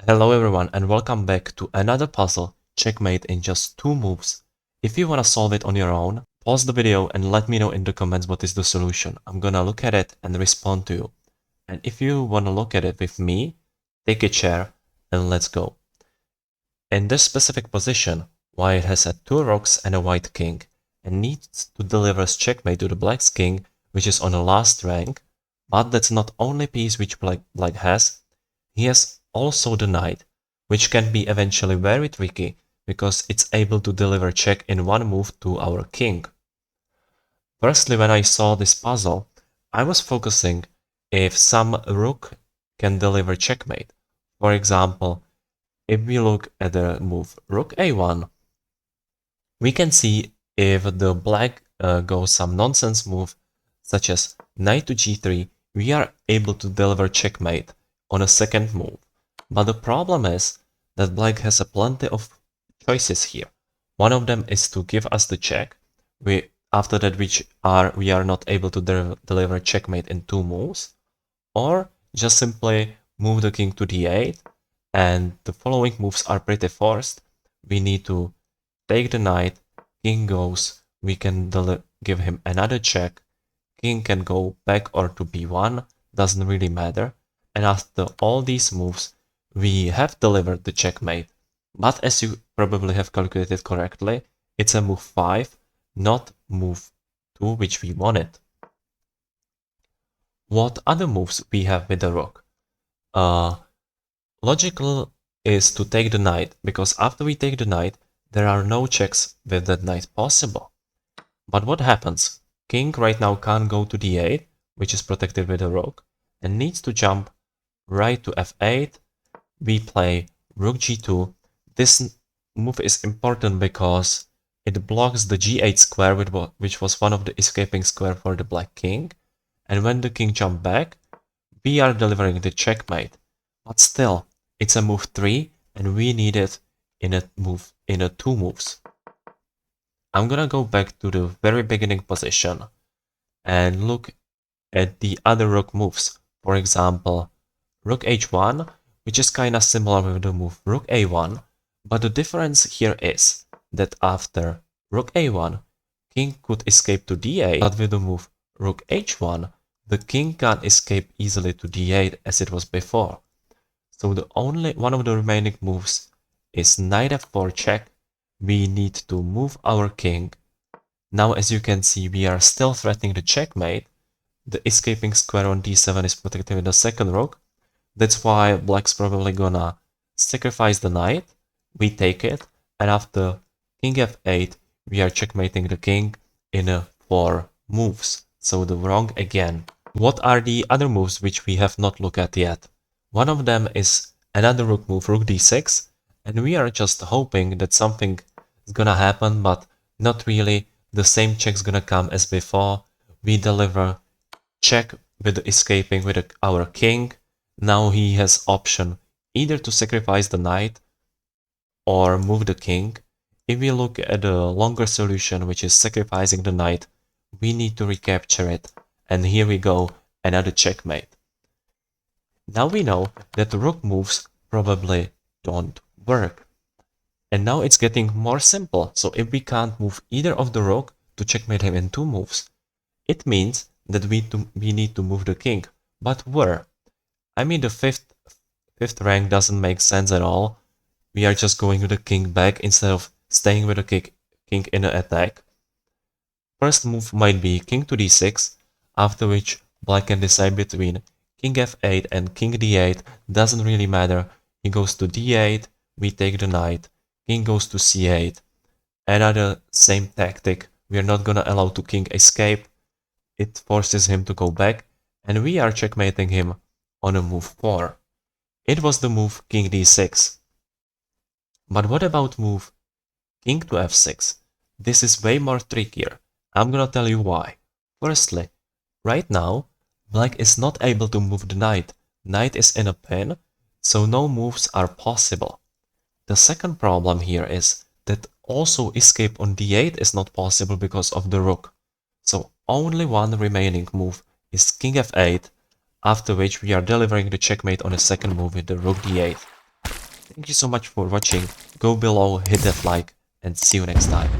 Hello everyone and welcome back to another puzzle, Checkmate in just 2 moves. If you wanna solve it on your own, pause the video and let me know in the comments what is the solution. I'm gonna look at it and respond to you. And if you wanna look at it with me, take a chair and let's go. In this specific position, white has 2 rooks and a white king and needs to deliver checkmate to the black's king, which is on the last rank, but that's not only piece which black has. He has also the knight, which can be eventually very tricky because it's able to deliver check in one move to our king. Firstly, when I saw this puzzle, I was focusing if some rook can deliver checkmate. For example, if we look at the move rook a1, we can see if the black goes some nonsense move such as knight to g3, we are able to deliver checkmate on a second move. But the problem is that black has plenty of choices here. One of them is to give us the check. After that we are not able to deliver checkmate in 2 moves, or just simply move the king to d8, and the following moves are pretty forced. We need to take the knight, king goes, we can give him another check, king can go back or to b1, doesn't really matter. And after all these moves, we have delivered the checkmate. But as you probably have calculated correctly, it's a move 5, not move 2, which we wanted. What other moves we have with the rook? Logical is to take the knight, because after we take the knight, there are no checks with that knight possible. But what happens? King right now can't go to d8, which is protected with a rook, and needs to jump right to f8. We play rook g2. This move is important because it blocks the g8 square, which was one of the escaping square for the black king. And when the king jumps back, we are delivering the checkmate. But still, it's a move 3, and we need it in a 2 moves. I'm gonna go back to the very beginning position and look at the other rook moves. For example, rook h1, which is kinda similar with the move rook a1, but the difference here is that after rook a1, king could escape to d8, but with the move rook h1, the king can't escape easily to d8 as it was before. So the only one of the remaining moves is knight f4 check. We need to move our king. Now, as you can see, we are still threatening the checkmate. The escaping square on d7 is protected with the second rook. That's why black's probably gonna sacrifice the knight. We take it, and after king f8, we are checkmating the king in 4 moves. So the wrong again. What are the other moves which we have not looked at yet? One of them is another rook move, rook d6, and we are just hoping that something is gonna happen, but not really. The same check's gonna come as before. We deliver check with escaping with our king. Now he has option either to sacrifice the knight or move the king. If we look at the longer solution, which is sacrificing the knight, we need to recapture it. And here we go, another checkmate. Now we know that the rook moves probably don't work. And now it's getting more simple. So if we can't move either of the rook to checkmate him in 2 moves, it means that we need to move the king. But where? I mean, the fifth rank doesn't make sense at all. We are just going with the king back instead of staying with the king in the attack. First move might be king to d6, after which black can decide between king f8 and king d8. Doesn't really matter. He goes to d8, we take the knight, king goes to c8. Another same tactic. We are not gonna allow to king escape. It forces him to go back, and we are checkmating him on a move 4. It was the move king d6. But what about move king to f6? This is way more trickier. I'm gonna tell you why. Firstly, right now, black is not able to move the knight. Knight is in a pin, so no moves are possible. The second problem here is that also escape on d8 is not possible because of the rook. So only one remaining move is king f8, after which we are delivering the checkmate on the second move with the rook d8. Thank you so much for watching. Go below, hit that like, and see you next time.